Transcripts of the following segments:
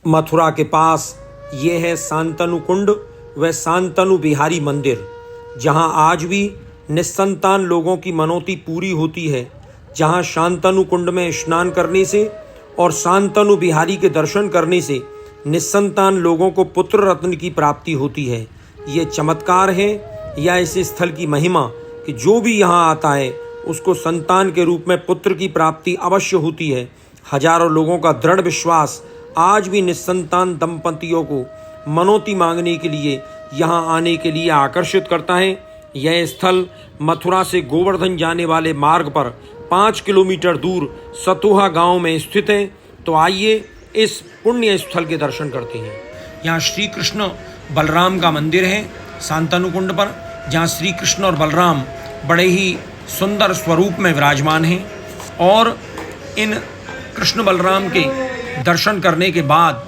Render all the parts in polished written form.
मथुरा के पास ये है शांतनु कुंड व शांतनु बिहारी मंदिर, जहां आज भी निस्संतान लोगों की मनौती पूरी होती है। जहां शांतनु कुंड में स्नान करने से और शांतनु बिहारी के दर्शन करने से निस्संतान लोगों को पुत्र रत्न की प्राप्ति होती है। ये चमत्कार है या इस स्थल की महिमा कि जो भी यहाँ आता है उसको संतान के रूप में पुत्र की प्राप्ति अवश्य होती है। हजारों लोगों का दृढ़ विश्वास आज भी निस्संतान दंपतियों को मनौती मांगने के लिए यहाँ आने के लिए आकर्षित करता है। यह स्थल मथुरा से गोवर्धन जाने वाले मार्ग पर 5 किलोमीटर दूर सतोहा गांव में स्थित है। तो आइए इस पुण्य स्थल के दर्शन करते हैं। यहाँ श्री कृष्ण बलराम का मंदिर है शांतनु कुंड पर, जहाँ श्री कृष्ण और बलराम बड़े ही सुंदर स्वरूप में विराजमान हैं। और इन कृष्ण बलराम के दर्शन करने के बाद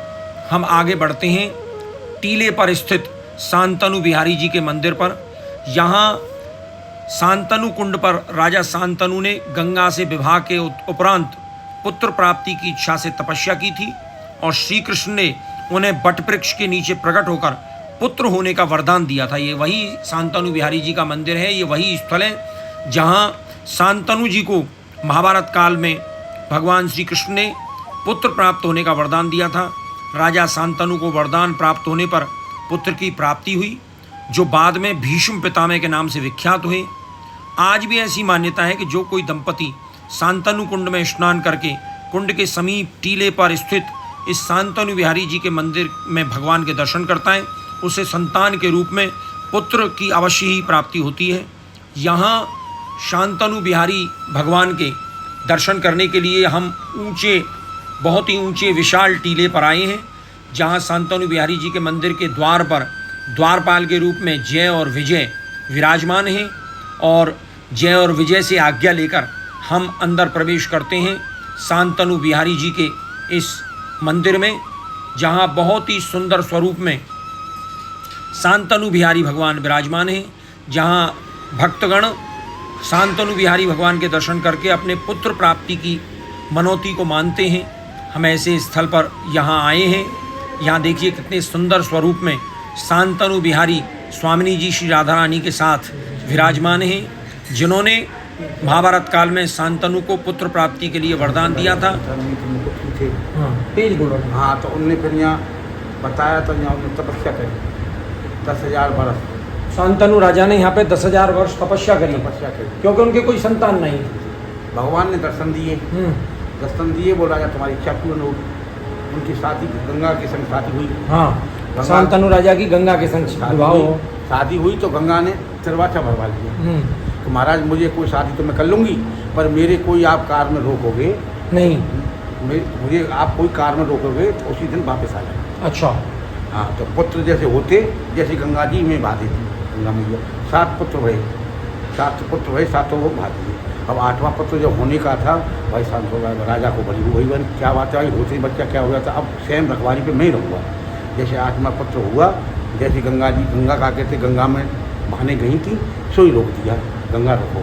हम आगे बढ़ते हैं टीले पर स्थित शांतनु बिहारी जी के मंदिर पर। यहाँ शांतनु कुंड पर राजा शांतनु ने गंगा से विवाह के उपरांत पुत्र प्राप्ति की इच्छा से तपस्या की थी और श्री कृष्ण ने उन्हें बट वृक्ष के नीचे प्रकट होकर पुत्र होने का वरदान दिया था। ये वही शांतनु बिहारी जी का मंदिर है। ये वही स्थल है जहाँ शांतनु जी को महाभारत काल में भगवान श्री कृष्ण ने पुत्र प्राप्त होने का वरदान दिया था। राजा शांतनु को वरदान प्राप्त होने पर पुत्र की प्राप्ति हुई, जो बाद में भीष्म पितामह के नाम से विख्यात हुए। आज भी ऐसी मान्यता है कि जो कोई दंपति शांतनु कुंड में स्नान करके कुंड के समीप टीले पर स्थित इस शांतनु बिहारी जी के मंदिर में भगवान के दर्शन करता है, उसे संतान के रूप में पुत्र की अवश्य ही प्राप्ति होती है। यहाँ शांतनु बिहारी भगवान के दर्शन करने के लिए हम बहुत ही ऊंचे विशाल टीले पर आए हैं, जहाँ शांतनु बिहारी जी के मंदिर के द्वार पर द्वारपाल के रूप में जय और विजय विराजमान हैं। और जय और विजय से आज्ञा लेकर हम अंदर प्रवेश करते हैं शांतनु बिहारी जी के इस मंदिर में, जहाँ बहुत ही सुंदर स्वरूप में शांतनु बिहारी भगवान विराजमान हैं। जहाँ भक्तगण शांतनु बिहारी भगवान के दर्शन करके अपने पुत्र प्राप्ति की मनौती को मानते हैं। हम ऐसे स्थल पर यहाँ आए हैं। यहाँ देखिए कितने सुंदर स्वरूप में शांतनु बिहारी स्वामिनी जी श्री राधा रानी के साथ विराजमान हैं, जिन्होंने महाभारत काल में शांतनु को पुत्र प्राप्ति के लिए वरदान दिया था। हाँ, तो उनने फिर यहाँ बताया, तो यहाँ उन्होंने तपस्या करी 10,000 वर्ष। शांतनु राजा ने यहाँ पे 10,000 वर्ष तपस्या करी क्योंकि उनके कोई संतान नहीं। भगवान ने दर्शन दिए, बोल राजा तुम्हारी इच्छा पूर्ण हो। उनकी शादी गंगा के संग शादी हुई। हाँ, शांतनु राजा की गंगा के संग शादी हुई तो गंगा ने तिरवाचा भरवा लिया तो महाराज मुझे कोई शादी तो मैं कर लूँगी, पर मेरे कोई आप कार में रोकोगे नहीं, मुझे आप कोई कार में रोकोगे तो उसी दिन वापस आ जाए। अच्छा। हाँ, तो पुत्र जैसे होते जैसे गंगा जी में बाधे थे, गंगा मैया 7 पुत्र भये, सातों वो बाधे। अब 8वां पुत्र जब होने का था, भाई शांत हो गया, राजा को बड़ी हुई बन क्या बात है, होते ही बच्चा क्या हो गया था। अब स्वयं रखवाली पे मैं ही रहूँगा। जैसे 8वां पुत्र हुआ, जैसे गंगा का कहते गंगा में बहाने गई थी, सोई रोक दिया, गंगा रखो।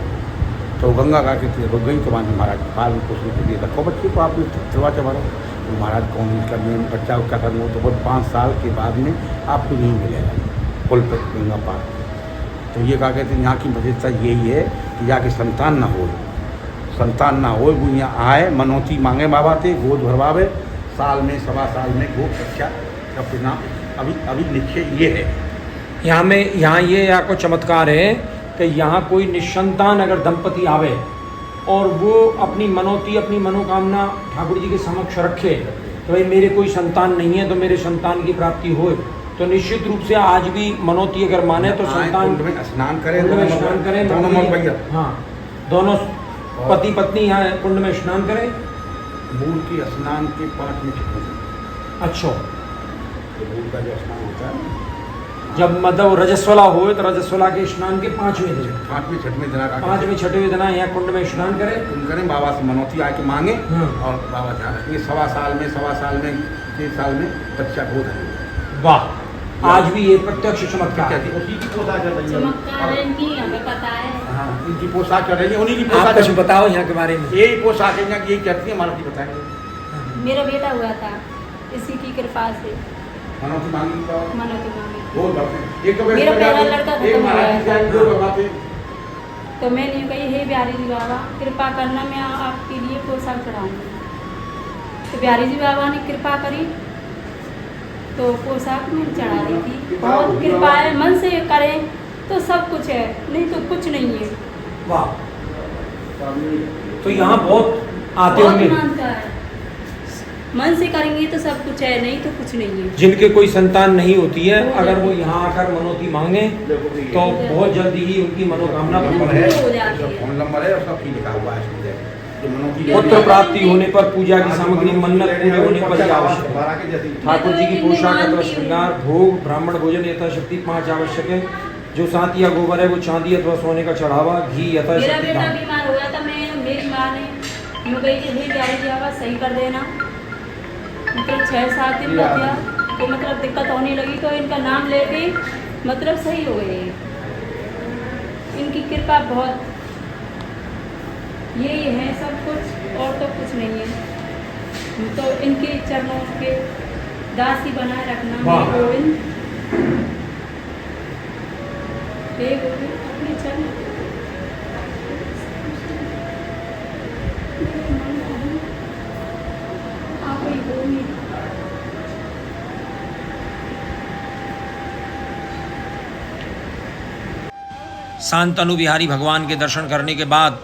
तो गंगा का कहते रुक गई, तो महाराज पालन पोषण के लिए रखो बच्चे को, आपने तिरवाचा भरो। तो महाराज कौन करने बच्चा क्या करना हो, तो बहुत 5 साल के बाद में आपको नहीं मिलेगा पुल पर गंगा पार। तो ये क्या कहते हैं, यहाँ की विशेषता यही है कि जाके संतान ना हो, वो यहाँ आए, मनौती मांगे बाबा थे, गोद भरवावे, साल में 1.25 साल में गोद बच्चा का परिणाम अभी निश्चय ये है। यहाँ ये आपको चमत्कार है कि यहाँ कोई निस्संतान अगर दंपति आवे और वो अपनी मनौती, अपनी मनोकामना ठाकुर जी के समक्ष रखे, तो भाई मेरे कोई संतान नहीं है तो मेरे संतान की प्राप्ति हो, तो निश्चित रूप से आज भी मनौती अगर माने तो संतान में स्नान करें, हाँ, दोनों पति पत्नी यहाँ कुंड में स्नान करें। मूल की स्नान के 5 में छठवें। अच्छा, तो मूल का जो स्नान होता है जब मतलब रजस्वला हो तो रजस्वला के स्नान के 5वें दिन, 5वें 6वें दिन, 5वें 6वें दिन यहाँ कुंड में स्नान करें, बाबा से मनौती आके मांगे और बाबा ध्यान रखेंगे। 1.25 साल में 1.5 साल में बच्चा गोद है। वाह, आज भी ये प्रत्यक्ष चमत्कार है। उसी की पोशाक चल रही है, हमें पता है। हाँ, इनकी पोशाक चल रही है, उन्हीं की पोशाक। कुछ बताओ यहाँ के बारे में। यही पोशाक है यहाँ की, यही कहती है, हमारा बताएंगे। मेरा बेटा हुआ था इसी की कृपा से मनोती मांगी तो मनोती मांगी। बोल बातें एक तो मेरा पहला लड़का एक खत्म हो महाराज गया जी था। जो बातें तो मैंने यूँ कही, हे बिहारी जी बाबा कृपा करना, मैं आपके लिए पोशाक चढ़ाऊँगी। तो बिहारी जी बाबा ने कृपा करी तो पोशाक में चढ़ा दी थी। बहुत कृपा है, मन से करें तो सब कुछ है, नहीं तो कुछ नहीं है। वाह, तो यहाँ बहुत आते बहुत होंगे मानता है, मन से करेंगे तो सब कुछ है, नहीं तो कुछ नहीं है। जिनके कोई संतान नहीं होती है, हो अगर जाती वो है। यहाँ आकर मनोती मांगे तो हो जाती है। बहुत जल्दी ही उनकी मनोकामना हो पूर्ण जाती है। हो जाती है। फोन नंबर है और सब चीज लिखा हुआ है इसमें जो मनोती पुत्र प्राप्ति होने पर पूजा की सामग्री, मन्नत पूरे होने पर ही आवश्यक है। बारह के जैसी ठाकुर जी की मैं तो पोशाक इतनी अथवा मानती हूँ। श्रृंगार, भोग, ब्राह्मण भोजन यथाशक्ति 5 आवश्यक है। जो सांति या गोबर है वो चांदी अथवा सोने का चढ़ावा, घी मेरा यथाशक्ति बेटा दान। बीमार हो गया था, मेरी माँ ने यूँ कही कि हे बिहारी जी बाबा सही कर देना। मतलब 6-7 दिन का किया तो मतलब दिक्कत होने लगी, तो इनका नाम लेके मतलब सही हो गए। इनकी कृपा बहुत, यही है सब कुछ और तो कुछ नहीं है। तो इनके चरणों के दासी बनाए रखना। वाह। हे गोविंद, हे गोविंद अपने चरण आप ही गोविंद। शांतनु बिहारी भगवान के दर्शन करने के बाद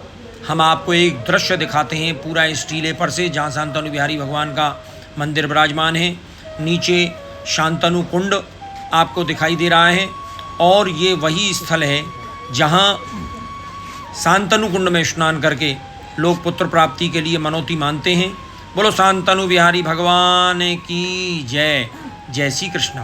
हम आपको एक दृश्य दिखाते हैं पूरा इस टीले पर से, जहाँ शांतनु बिहारी भगवान का मंदिर विराजमान है। नीचे शांतनु कुंड आपको दिखाई दे रहा है और ये वही स्थल है जहाँ शांतनु कुंड में स्नान करके लोग पुत्र प्राप्ति के लिए मनोती मानते हैं। बोलो शांतनु बिहारी भगवान की जय। जय श्री कृष्ण।